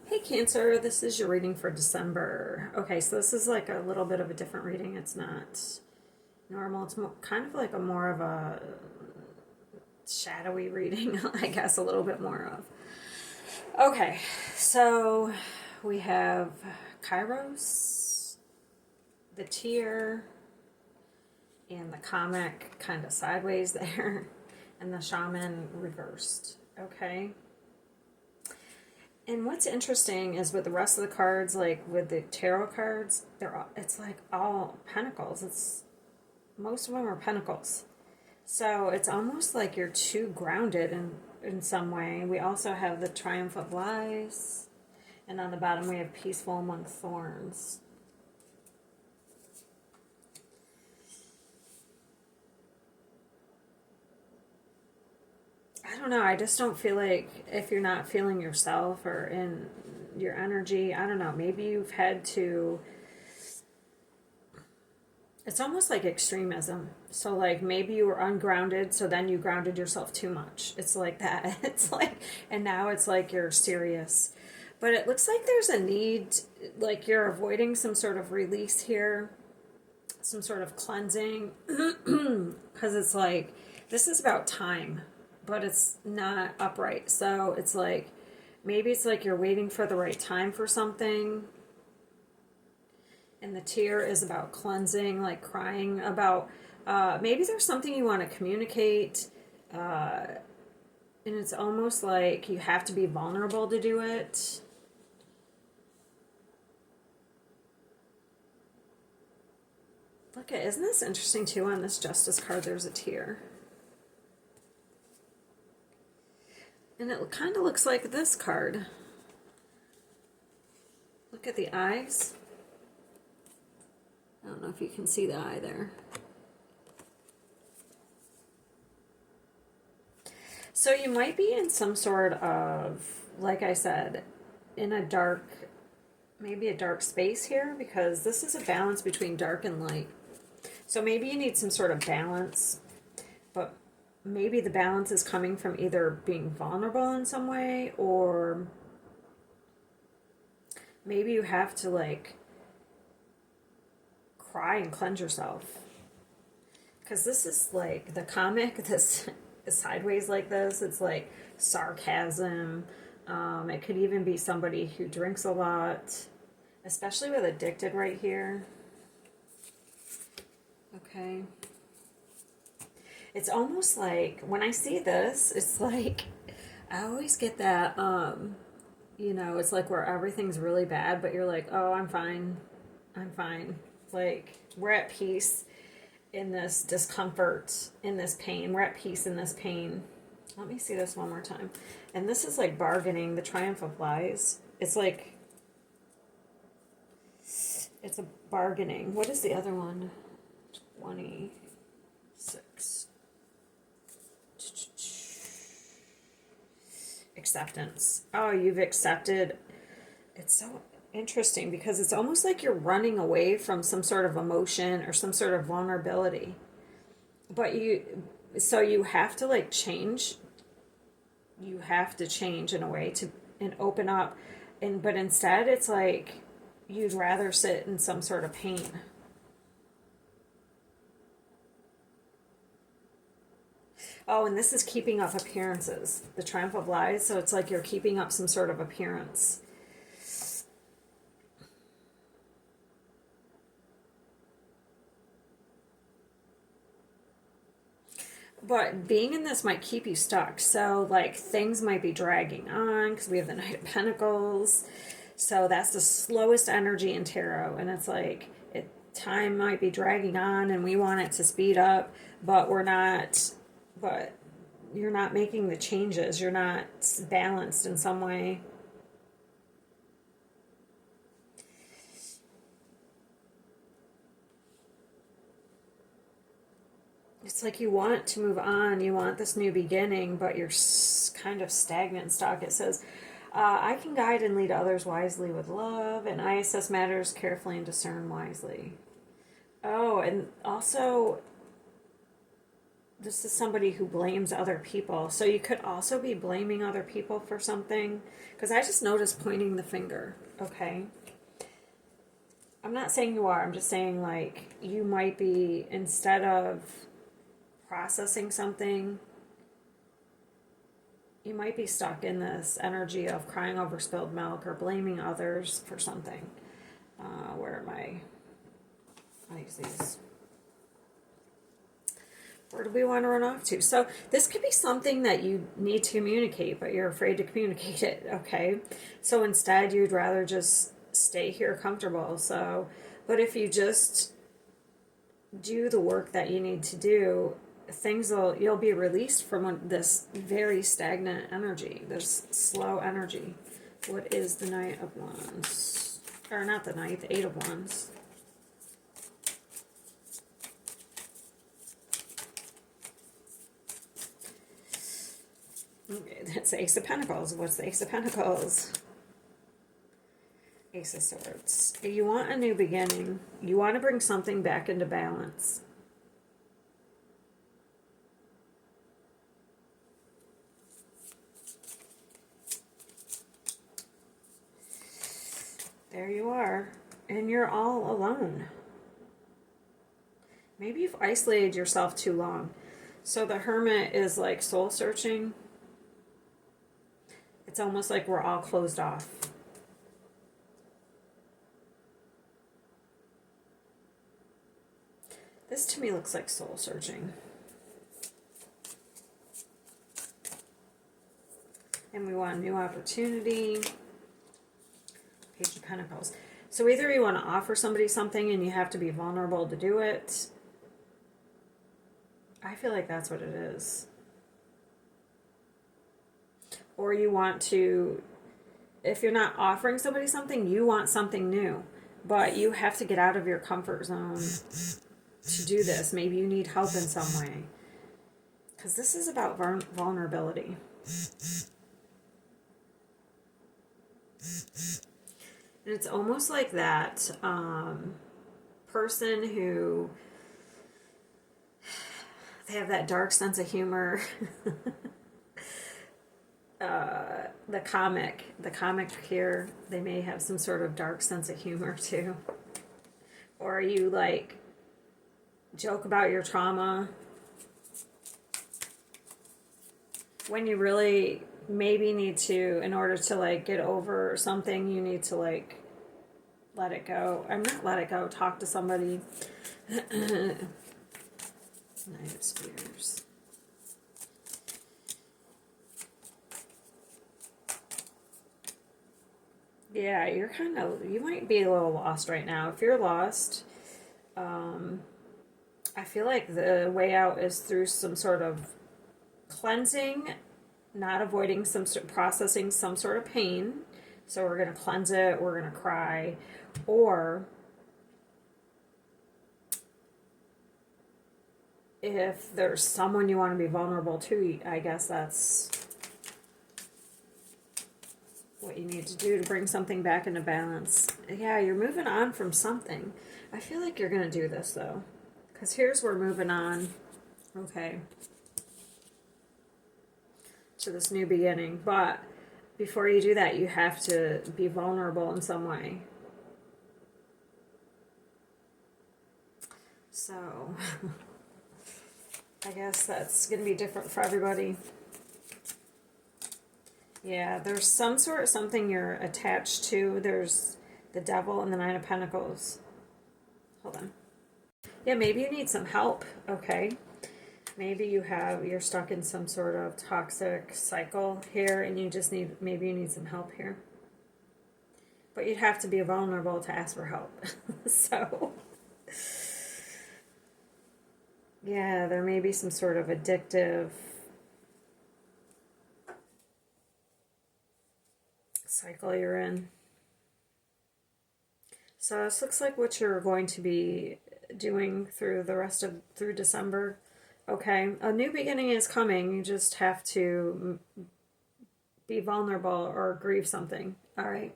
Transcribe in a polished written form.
Hey Cancer, this is your reading for December. Okay, so this is like a little bit of a different reading. It's not normal. It's kind of like a more of a shadowy reading, I guess, a little bit more of. Okay, so we have Kairos, the tear, and the comic kind of sideways there, and the shaman reversed. Okay. And what's interesting is with the rest of the cards, like with the tarot cards, it's like all pentacles. It's most of them are pentacles. So it's almost like you're too grounded in some way. We also have the Triumph of Lies, and on the bottom we have Peaceful Among Thorns. I don't know. I just don't feel like if you're not feeling yourself or in your energy, I don't know. Maybe you've had to. It's almost like extremism. So, like, maybe you were ungrounded, so then you grounded yourself too much. It's like that. It's like, and now it's like you're serious. But it looks like there's a need, like you're avoiding some sort of release here, some sort of cleansing. Because it's like, this is about time, but it's not upright. So, it's like, maybe it's like you're waiting for the right time for something, and the tear is about cleansing, like crying about maybe there's something you want to communicate, and it's almost like you have to be vulnerable to do it. Look at, isn't this interesting too? On this Justice card, there's a tear, and it kind of looks like this card. Look at the eyes. I don't know if you can see the eye there. So you might be in some sort of, like I said, in a dark, maybe a dark space here, because this is a balance between dark and light. So maybe you need some sort of balance, but maybe the balance is coming from either being vulnerable in some way, or maybe you have to like cry and cleanse yourself. Because this is like the comic, this is sideways like this. It's like sarcasm. It could even be somebody who drinks a lot, especially with addicted right here. Okay. It's almost like when I see this, it's like I always get that, it's like where everything's really bad, but you're like, oh, I'm fine. I'm fine. Like, we're at peace in this discomfort, in this pain. We're at peace in this pain. Let me see this one more time. And this is like bargaining, the Triumph of Lies. It's like, it's a bargaining. What is the other one? 26. Acceptance. Oh, you've accepted. It's so interesting because it's almost like you're running away from some sort of emotion or some sort of vulnerability. But so you have to like change. You have to change in a way to and open up, but instead it's like you'd rather sit in some sort of pain. Oh, and this is keeping up appearances. The Triumph of Lies. So it's like you're keeping up some sort of appearance. But being in this might keep you stuck. So, like, things might be dragging on because we have the Knight of Pentacles. So, that's the slowest energy in tarot. And it's like, time might be dragging on and we want it to speed up, but we're not, but you're not making the changes. You're not balanced in some way. It's like you want to move on, you want this new beginning, but you're kind of stagnant and stuck. It says, I can guide and lead others wisely with love, and I assess matters carefully and discern wisely. Oh, and also this is somebody who blames other people. So you could also be blaming other people for something. Because I just noticed pointing the finger, okay? I'm not saying you are. I'm just saying, like, you might be, instead of processing something, you might be stuck in this energy of crying over spilled milk or blaming others for something. Where am I? I use these. Where do we want to run off to? So this could be something that you need to communicate, but you're afraid to communicate it, okay? So instead, you'd rather just stay here comfortable. So, but if you just do the work that you need to do, you'll be released from this very stagnant energy, this slow energy. What is the Knight of Wands? Or not the Knight, the Eight of Wands. Okay, that's the Ace of Pentacles. What's the Ace of Pentacles? Ace of Swords. You want a new beginning. You want to bring something back into balance. There you are. And you're all alone. Maybe you've isolated yourself too long. So the Hermit is like soul searching. It's almost like we're all closed off. This to me looks like soul searching. And we want a new opportunity. Page of Pentacles. So either you want to offer somebody something and you have to be vulnerable to do it. I feel like that's what it is. Or you want to, if you're not offering somebody something, you want something new. But you have to get out of your comfort zone to do this. Maybe you need help in some way. Because this is about vulnerability. And it's almost like that person who, they have that dark sense of humor. The comic here, they may have some sort of dark sense of humor too. Or you like joke about your trauma when you really maybe need to, in order to like get over something, you need to like let it go. I'm not let it go, talk to somebody. Knight of Spears. Yeah, you're kind of, you might be a little lost right now. If you're lost, I feel like the way out is through some sort of cleansing, not avoiding processing some sort of pain. So we're going to cleanse it, we're going to cry, or if there's someone you want to be vulnerable to, I guess that's what you need to do to bring something back into balance. Yeah, you're moving on from something. I feel like you're going to do this, though. Because here's where moving on. Okay. To this new beginning. But before you do that, you have to be vulnerable in some way. So, I guess that's going to be different for everybody. Yeah, there's some sort of something you're attached to. There's the Devil and the Nine of Pentacles. Hold on. Yeah, maybe you need some help, okay? Maybe you're stuck in some sort of toxic cycle here and you just maybe you need some help here. But you'd have to be vulnerable to ask for help. So, yeah, there may be some sort of addictive cycle you're in. So this looks like what you're going to be doing through through December. Okay, a new beginning is coming. You just have to be vulnerable or grieve something. All right.